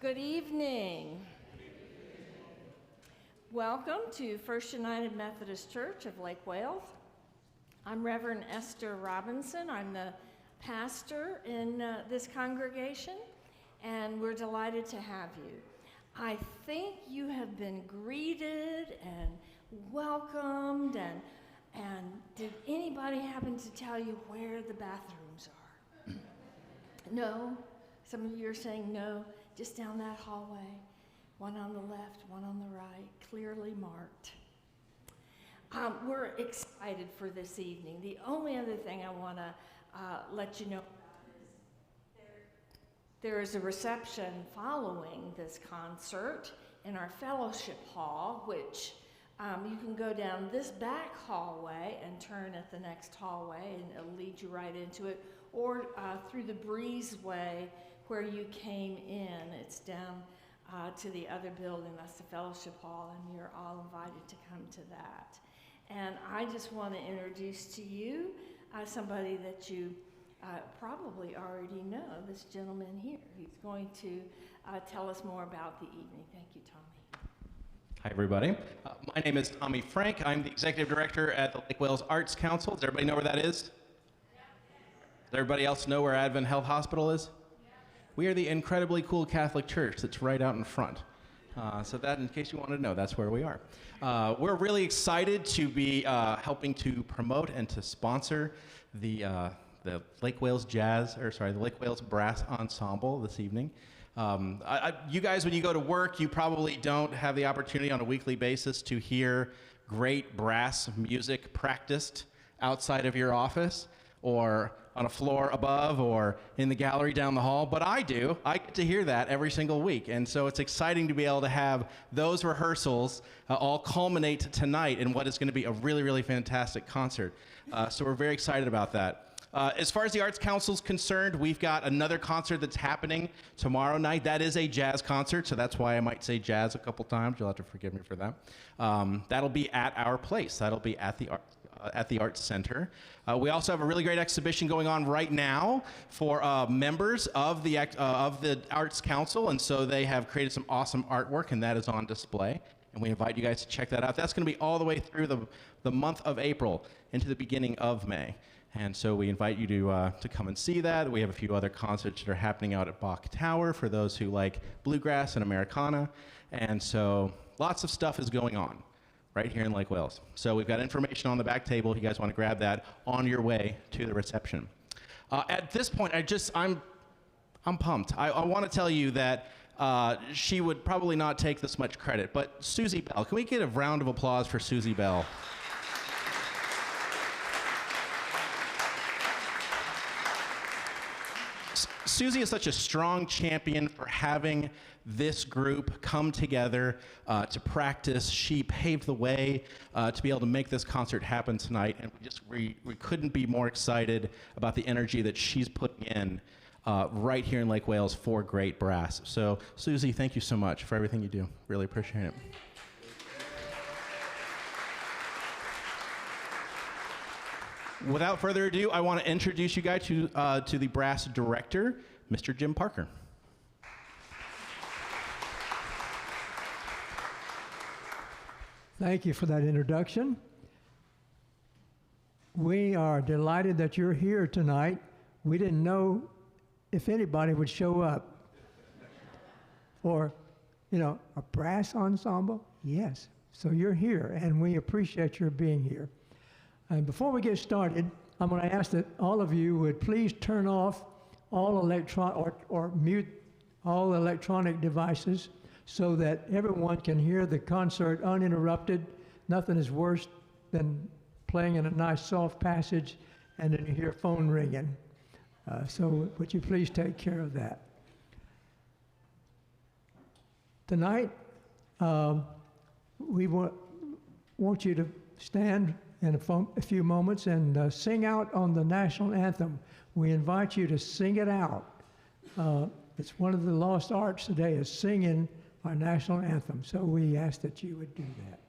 Good evening. Welcome to First United Methodist Church of Lake Wales. I'm Reverend Esther Robinson. I'm the pastor in this congregation, and we're delighted to have you. I think you have been greeted and welcomed, and did anybody happen to tell you where the bathrooms are? No? Some of you are saying no, just down that hallway. One on the left, one on the right, clearly marked. We're excited for this evening. The only other thing I want to let you know about is there is a reception following this concert in our fellowship hall, which you can go down this back hallway and turn at the next hallway, and it'll lead you right into it, or through the breezeway where you came in. It's down to the other building. That's the fellowship hall, and you're all invited to come to that. And I just want to introduce to you somebody that you probably already know, this gentleman here. He's going to tell us more about the evening. Thank you, Tommy. Hi, everybody. My name is Tommy Frank. I'm the Executive Director at the Lake Wales Arts Council. Does everybody know where that is? Does everybody else know where Advent Health Hospital is? We are the incredibly cool Catholic church that's right out in front. So that, in case you want to know, that's where we are. We're really excited to be helping to promote and to sponsor the Lake Wales the Lake Wales Brass Ensemble this evening. You guys, when you go to work, you probably don't have the opportunity on a weekly basis to hear great brass music practiced outside of your office or on a floor above or in the gallery down the hall, but I do. I get to hear that every single week, and so it's exciting to be able to have those rehearsals all culminate tonight in what is going to be a really, really fantastic concert. So we're very excited about that. As far as the Arts Council is concerned, we've got another concert that's happening tomorrow night. That is a jazz concert, so that's why I might say jazz a couple times. You'll have to forgive me for that. That'll be at our place. That'll be at the Arts Center. We also have a really great exhibition going on right now for members of the Arts Council, and so they have created some awesome artwork, and that is on display. And we invite you guys to check that out. That's going to be all the way through the month of April into the beginning of May. And so we invite you to come and see that. We have a few other concerts that are happening out at Bach Tower for those who like bluegrass and Americana. And so lots of stuff is going on right here in Lake Wales. So we've got information on the back table if you guys want to grab that on your way to the reception. At this point, I'm pumped. I want to tell you that she would probably not take this much credit, but Susie Bell, can we get a round of applause for Susie Bell? Susie is such a strong champion for having this group come together to practice. She paved the way to be able to make this concert happen tonight, and we couldn't be more excited about the energy that she's putting in right here in Lake Wales for great brass. So, Susie, thank you so much for everything you do. Really appreciate it. Without further ado, I want to introduce you guys to the brass director, Mr. Jim Parker. Thank you for that introduction. We are delighted that you're here tonight. We didn't know if anybody would show up. For, a brass ensemble? Yes. So you're here, and we appreciate your being here. And before we get started, I'm going to ask that all of you would please turn off all or mute all electronic devices so that everyone can hear the concert uninterrupted. Nothing is worse than playing in a nice soft passage and then you hear phone ringing. So would you please take care of that? Tonight, we want you to stand in a few moments and sing out on the national anthem. We invite you to sing it out. It's one of the lost arts today is singing our national anthem. So we ask that you would do that.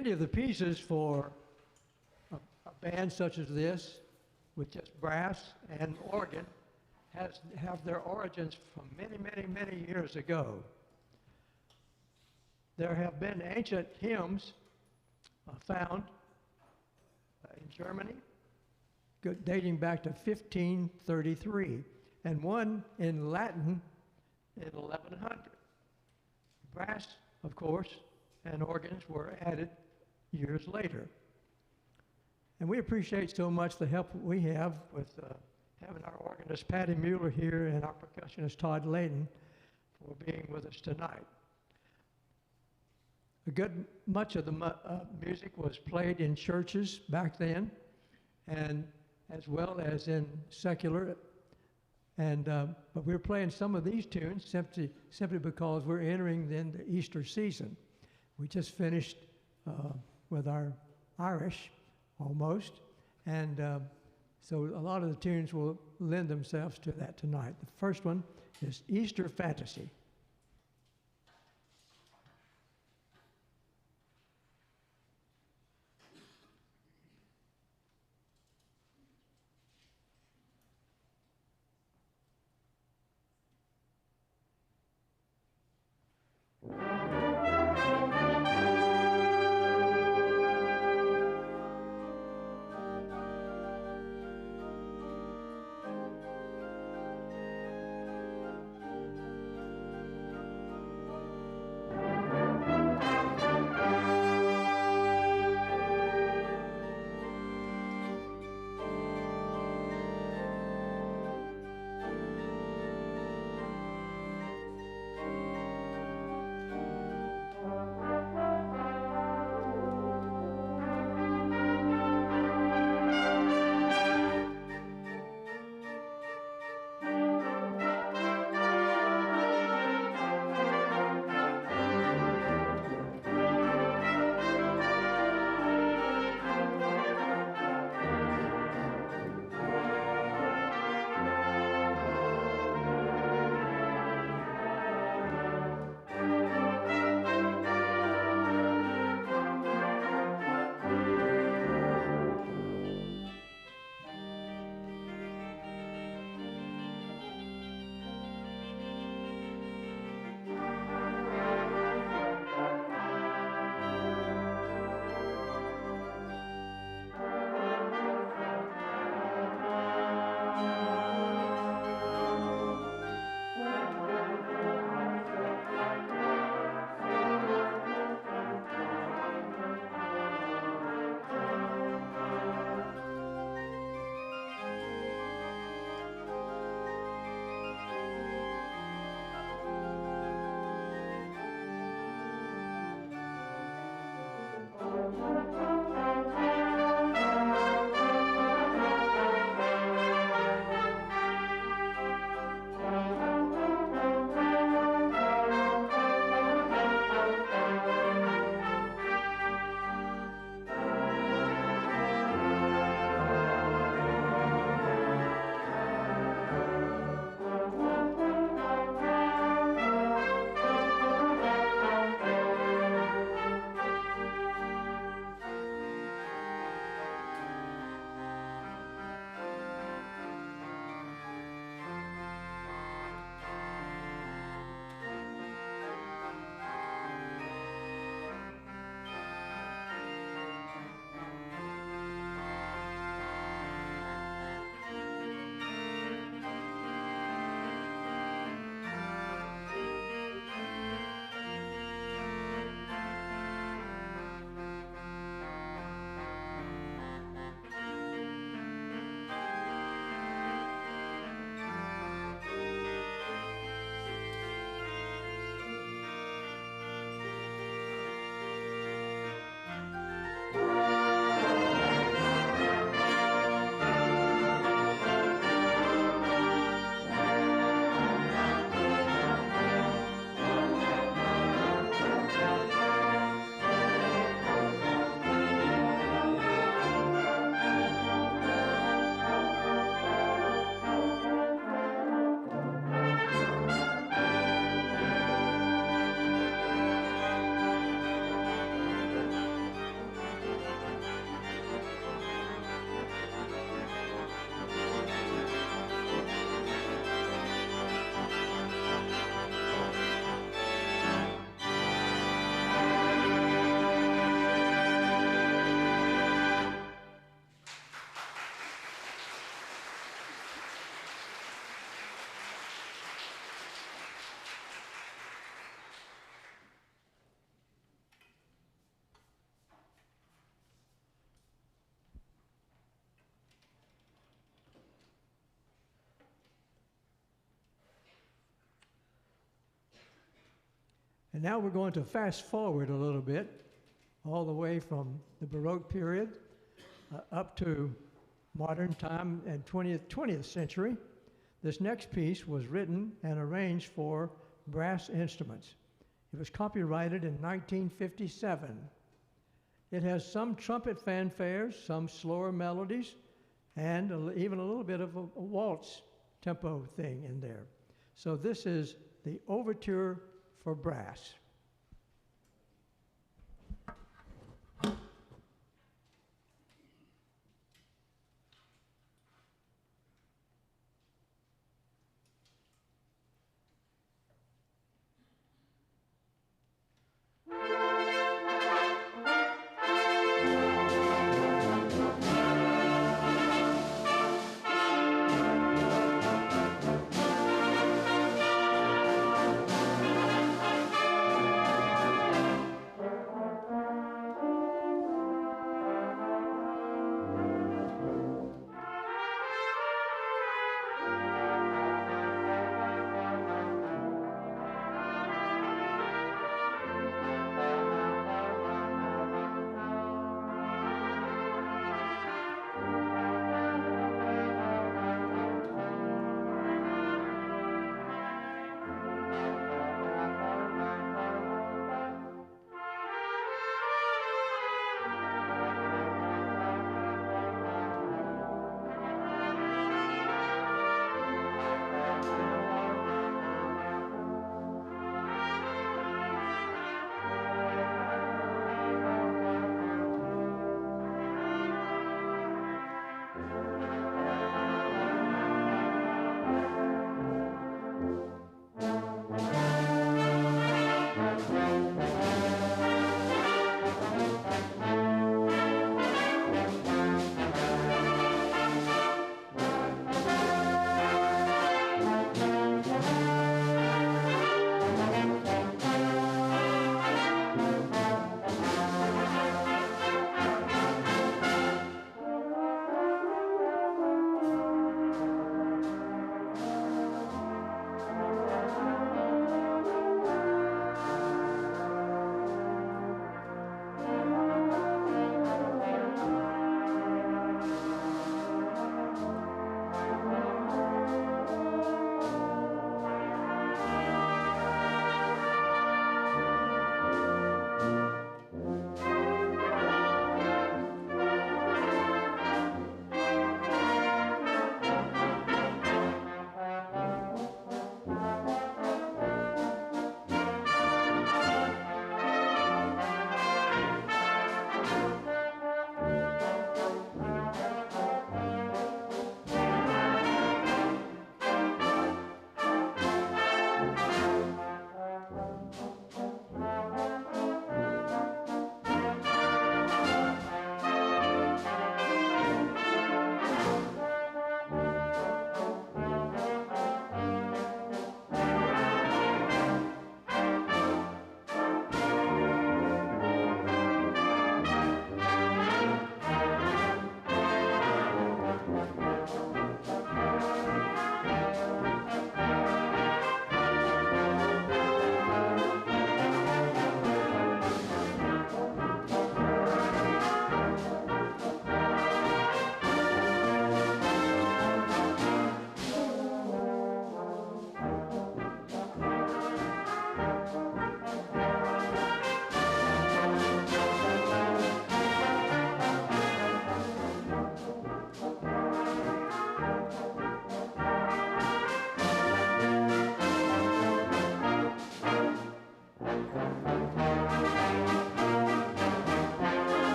many of the pieces for a band such as this, with just brass and organ, have their origins from many, many, many years ago. There have been ancient hymns found in Germany, dating back to 1533, and one in Latin in 1100. Brass, of course, and organs were added years later. And we appreciate so much the help we have with having our organist Patty Mueller here and our percussionist Todd Layden for being with us tonight. Much of the music was played in churches back then, and as well as in secular. And but we're playing some of these tunes simply because we're entering then the Easter season. We just finished with our Irish almost, and so a lot of the tunes will lend themselves to that tonight. The first one is Easter Fantasy. And now we're going to fast forward a little bit, all the way from the Baroque period up to modern time and 20th century. This next piece was written and arranged for brass instruments. It was copyrighted in 1957. It has some trumpet fanfares, some slower melodies, and even a little bit of a waltz tempo thing in there. So this is the Overture for Brass.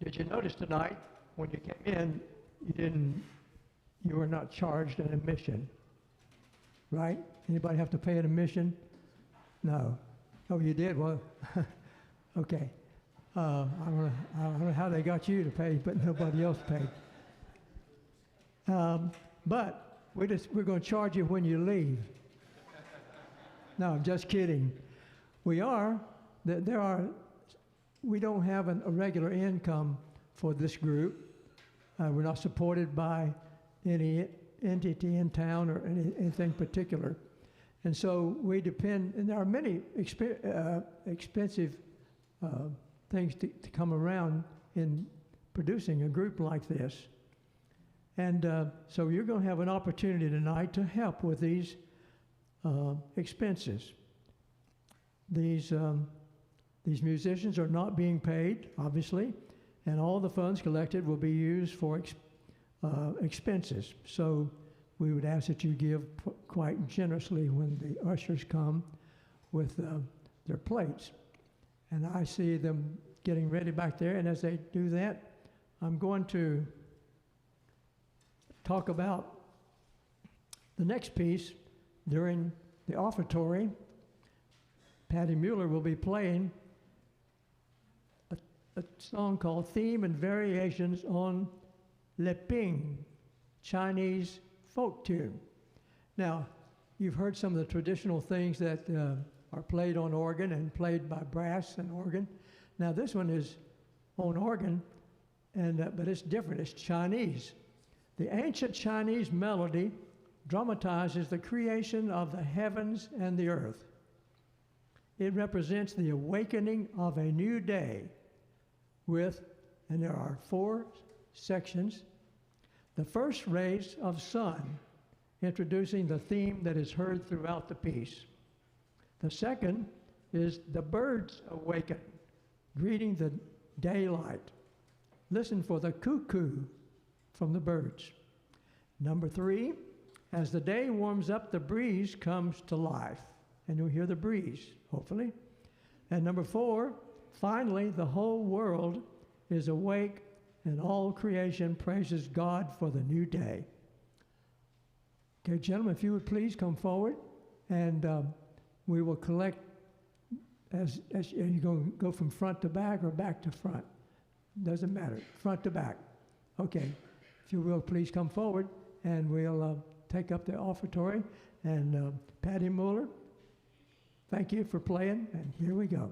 Did you notice tonight when you came in, you didn't you are not charged an admission, right? Anybody have to pay an admission? No. Oh, you did? Well, okay. I don't know how they got you to pay, but nobody else paid. But we're going to charge you when you leave. No, I'm just kidding. We don't have a regular income for this group. We're not supported by any entity in town or anything particular. And so we depend, and there are many expensive things to come around in producing a group like this. And so you're going to have an opportunity tonight to help with these expenses. These musicians are not being paid, obviously, and all the funds collected will be used for expenses. So we would ask that you give quite generously when the ushers come with their plates. And I see them getting ready back there, and as they do that, I'm going to talk about the next piece during the offertory. Patty Mueller will be playing a song called Theme and Variations on Leping, Chinese folk tune. Now, you've heard some of the traditional things that are played on organ and played by brass and organ. Now, this one is on organ, but it's different. It's Chinese. The ancient Chinese melody dramatizes the creation of the heavens and the earth. It represents the awakening of a new day and there are 4 sections. The first rays of sun, introducing the theme that is heard throughout the piece. The second is the birds awaken, greeting the daylight. Listen for the cuckoo from the birds. Number 3, as the day warms up, the breeze comes to life. And you'll hear the breeze, hopefully. And number 4, finally, the whole world is awake and all creation praises God for the new day. Okay, gentlemen, if you would please come forward, and we will collect as you go from front to back or back to front. Doesn't matter, front to back. Okay, if you will please come forward, and we'll take up the offertory. And Patty Mueller, thank you for playing, and here we go.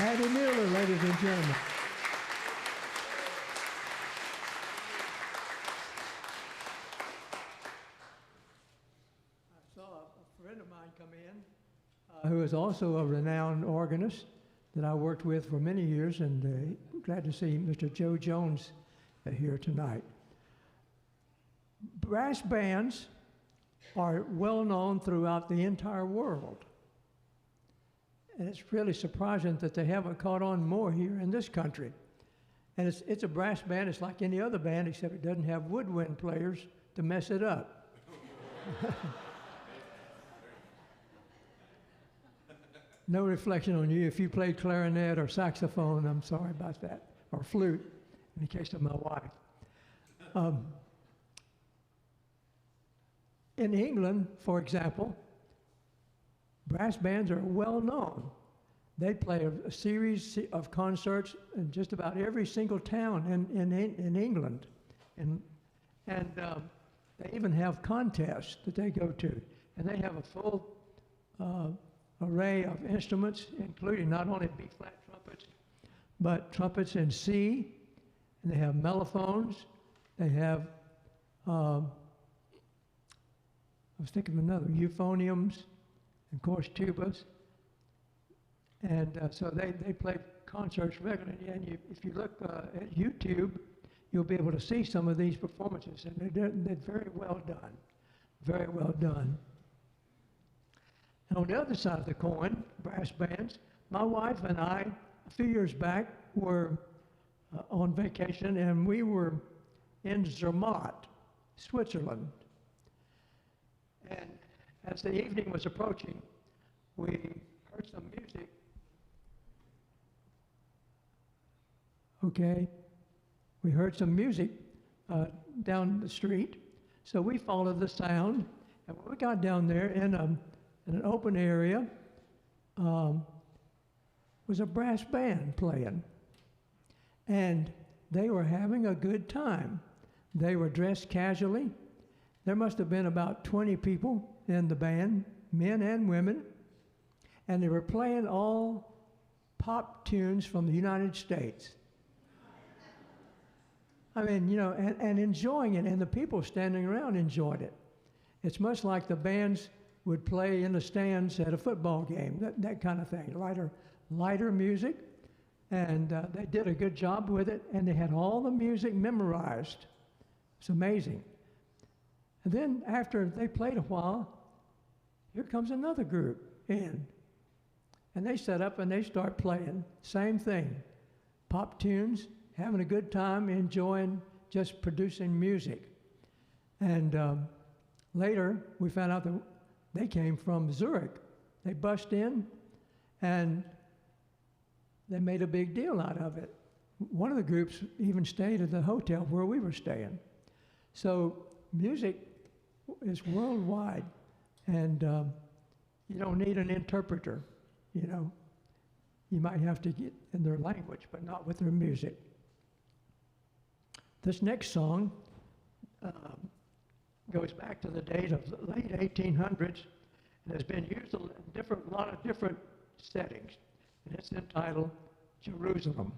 Hattie Miller, ladies and gentlemen. I saw a friend of mine come in who is also a renowned organist that I worked with for many years, and glad to see Mr. Joe Jones here tonight. Brass bands are well known throughout the entire world. And it's really surprising that they haven't caught on more here in this country. And it's a brass band. It's like any other band, except it doesn't have woodwind players to mess it up. No reflection on you. If you played clarinet or saxophone, I'm sorry about that, or flute, in the case of my wife. In England, for example, brass bands are well known. They play a series of concerts in just about every single town in England. And they even have contests that they go to. And they have a full array of instruments, including not only B-flat trumpets, but trumpets in C, and they have mellophones, they have, I was thinking of another, euphoniums, and of course tubas. And so they play concerts regularly, and if you look at YouTube, you'll be able to see some of these performances, and they're very well done, very well done. And on the other side of the coin, brass bands, my wife and I, a few years back, were on vacation, and we were in Zermatt, Switzerland. And as the evening was approaching, we heard some music. Okay, we heard some music down the street, so we followed the sound, and when we got down there in an open area, was a brass band playing, and they were having a good time. They were dressed casually. There must have been about 20 people in the band, men and women, and they were playing all pop tunes from the United States. I mean, you know, and enjoying it, and the people standing around enjoyed it. It's much like the bands would play in the stands at a football game, that kind of thing, lighter music, and they did a good job with it, and they had all the music memorized. It's amazing. And then after they played a while, here comes another group in, and they set up and they start playing, same thing, pop tunes, having a good time, enjoying just producing music. And later, we found out that they came from Zurich. They bust in, and they made a big deal out of it. One of the groups even stayed at the hotel where we were staying. So music is worldwide, and you don't need an interpreter, you know. You might have to get in their language, but not with their music. This next song goes back to the days of the late 1800s and has been used in a lot of different settings. And it's entitled Jerusalem.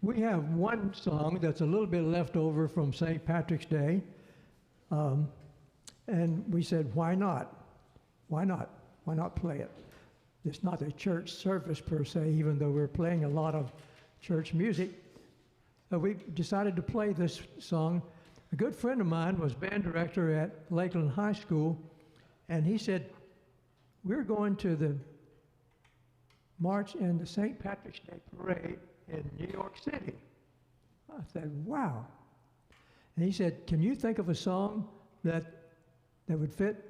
We have one song that's a little bit left over from St. Patrick's Day, and we said, why not? Why not? Why not play it? It's not a church service per se, even though we're playing a lot of church music. We decided to play this song. A good friend of mine was band director at Lakeland High School, and he said, we're going to the march in the St. Patrick's Day Parade in New York City. I said, wow. And he said, can you think of a song that would fit?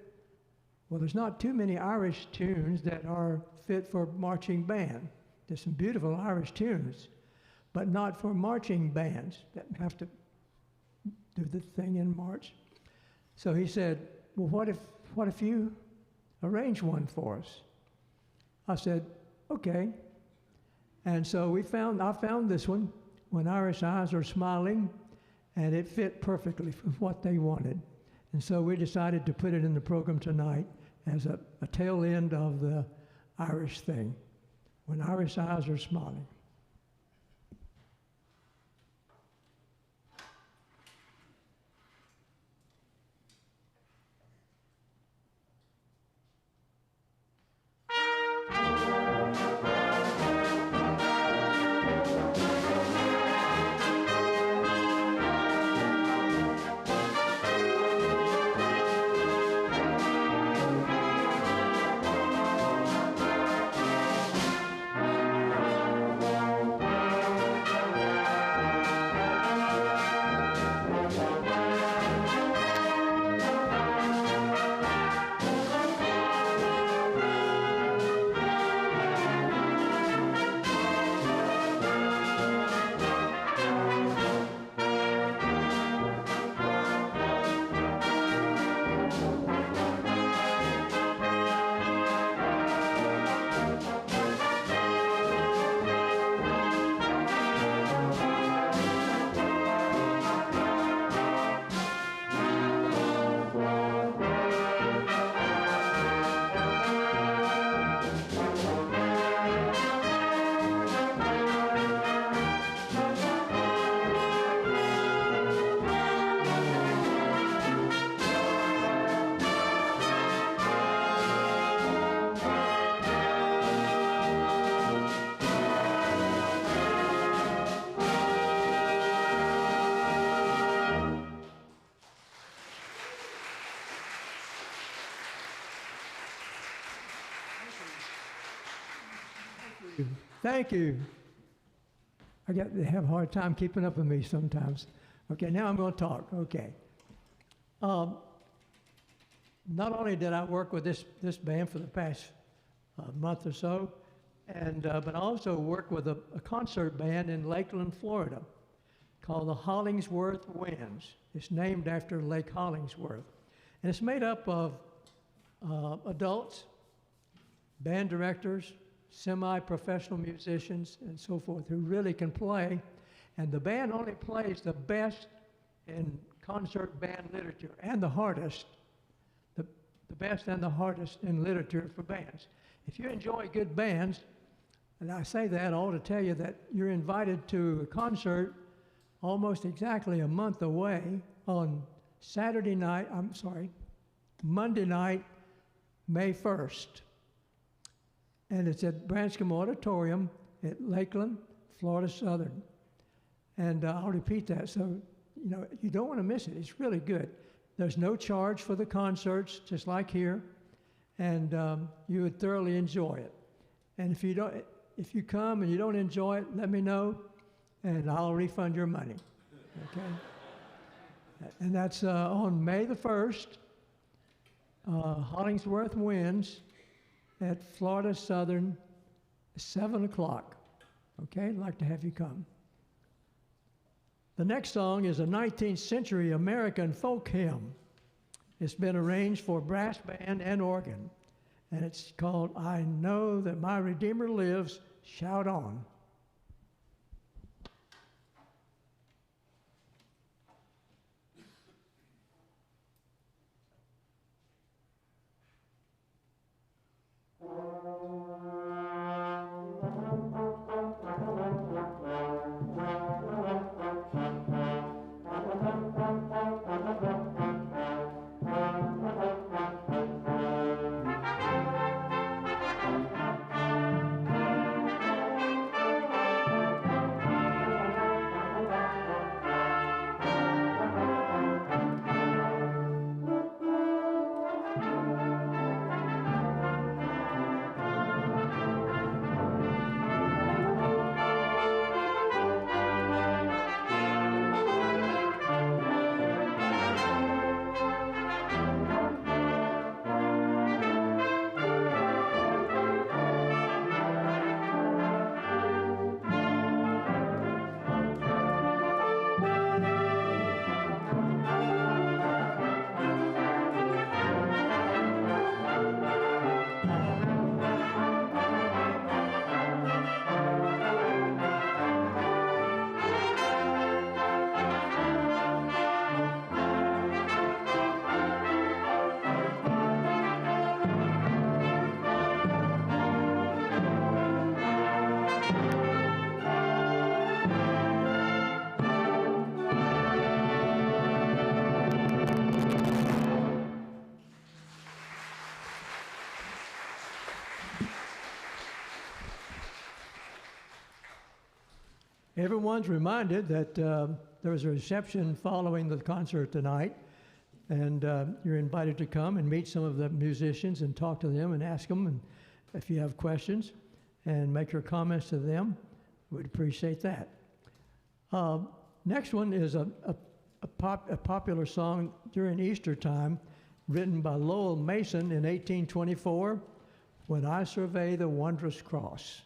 Well, there's not too many Irish tunes that are fit for marching band. There's some beautiful Irish tunes, but not for marching bands that have to do the thing in March. So he said, well, what if you arrange one for us? I said, okay. And so I found this one, When Irish Eyes Are Smiling, and it fit perfectly for what they wanted. And so we decided to put it in the program tonight as a tail end of the Irish thing, When Irish Eyes Are Smiling. Thank you. They have a hard time keeping up with me sometimes. Okay, now I'm going to talk. Okay. Not only did I work with this band for the past month or so, but I also worked with a concert band in Lakeland, Florida, called the Hollingsworth Winds. It's named after Lake Hollingsworth. And it's made up of adults, band directors, semi-professional musicians, and so forth, who really can play. And the band only plays the best in concert band literature, and the hardest, the best and the hardest in literature for bands. If you enjoy good bands, and I say that all to tell you that you're invited to a concert almost exactly a month away on Monday night, May 1st. And it's at Branscombe Auditorium at Lakeland, Florida Southern. And I'll repeat that, so you don't want to miss it. It's really good. There's no charge for the concerts, just like here, and you would thoroughly enjoy it. And if you come and you don't enjoy it, let me know, and I'll refund your money. Okay? And that's on May the 1st, Hollingsworth Winds at Florida Southern, 7 o'clock. Okay, I'd like to have you come. The next song is a 19th century American folk hymn. It's been arranged for brass band and organ, and it's called I Know That My Redeemer Lives, Shout On. Everyone's reminded that there was a reception following the concert tonight, and you're invited to come and meet some of the musicians and talk to them and ask them, and if you have questions, and make your comments to them. We'd appreciate that. Next one is a popular song during Easter time, written by Lowell Mason in 1824, "When I Survey the Wondrous Cross."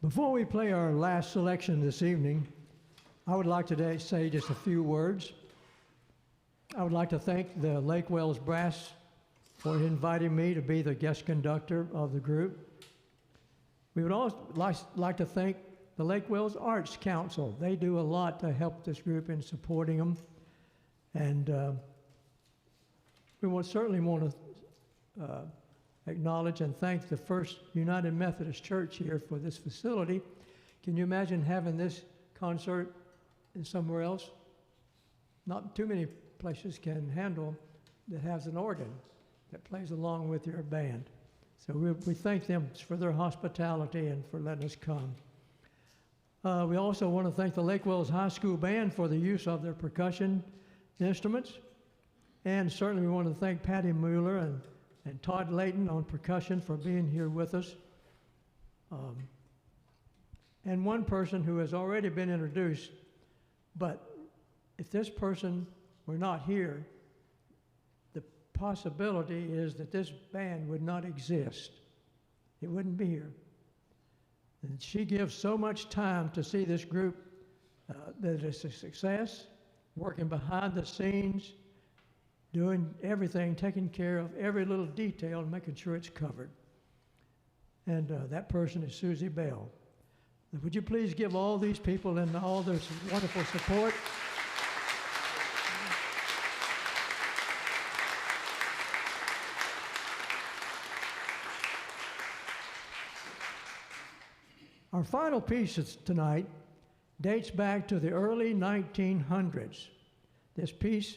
Before we play our last selection this evening, I would like to say just a few words. I would like to thank the Lake Wales Brass for inviting me to be the guest conductor of the group. We would also like to thank the Lake Wales Arts Council. They do a lot to help this group in supporting them. And we certainly want to acknowledge and thank the First United Methodist Church here for this facility. Can you imagine having this concert in somewhere else? Not too many places can handle that has an organ that plays along with your band. So we thank them for their hospitality and for letting us come. We also want to thank the Lake Wales High School Band for the use of their percussion instruments. And certainly we want to thank Patty Mueller and Todd Layton on percussion for being here with us. And one person who has already been introduced, but if this person were not here, the possibility is that this band would not exist. It wouldn't be here. And she gives so much time to see this group that it's a success, working behind the scenes, doing everything, taking care of every little detail and making sure it's covered. And that person is Susie Bell. Would you please give all these people and all their wonderful support? Our final piece tonight dates back to the early 1900s. This piece,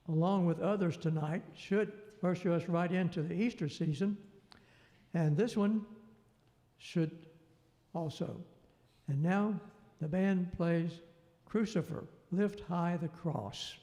along with others tonight, should usher us right into the Easter season. And this one should also. And now the band plays Crucifer, Lift High the Cross.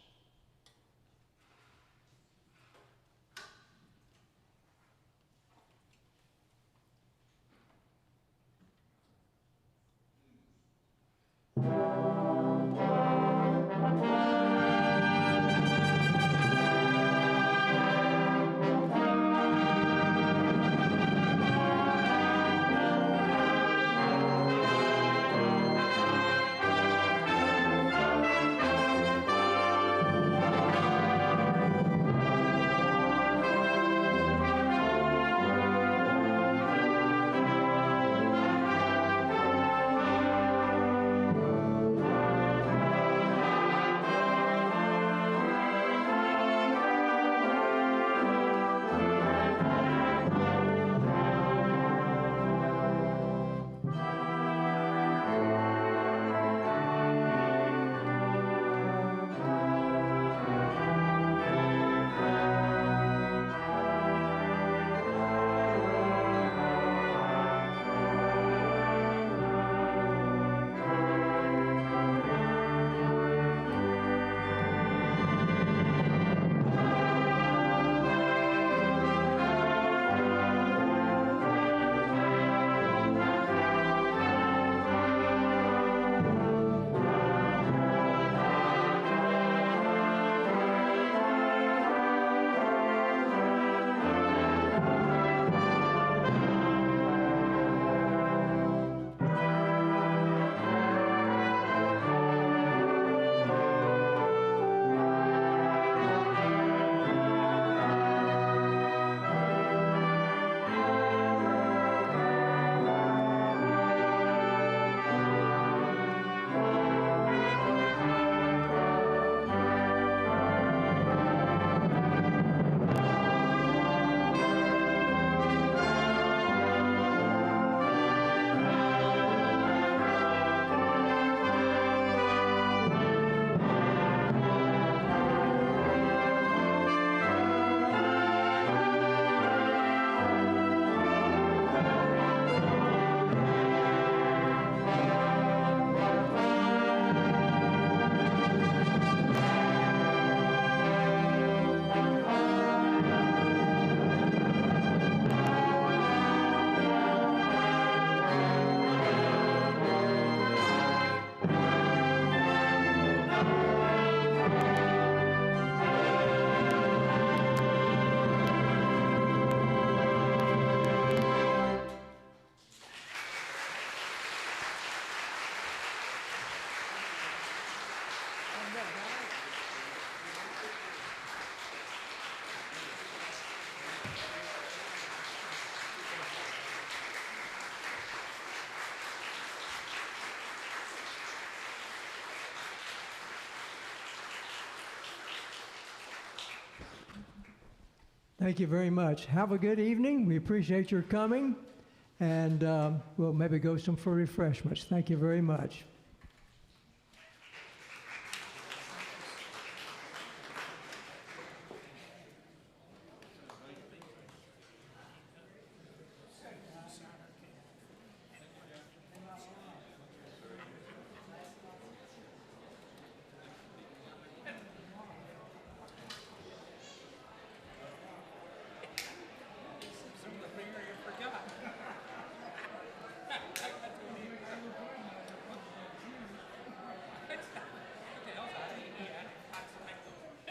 Thank you very much. Have a good evening. We appreciate your coming, and we'll maybe go some for refreshments. Thank you very much.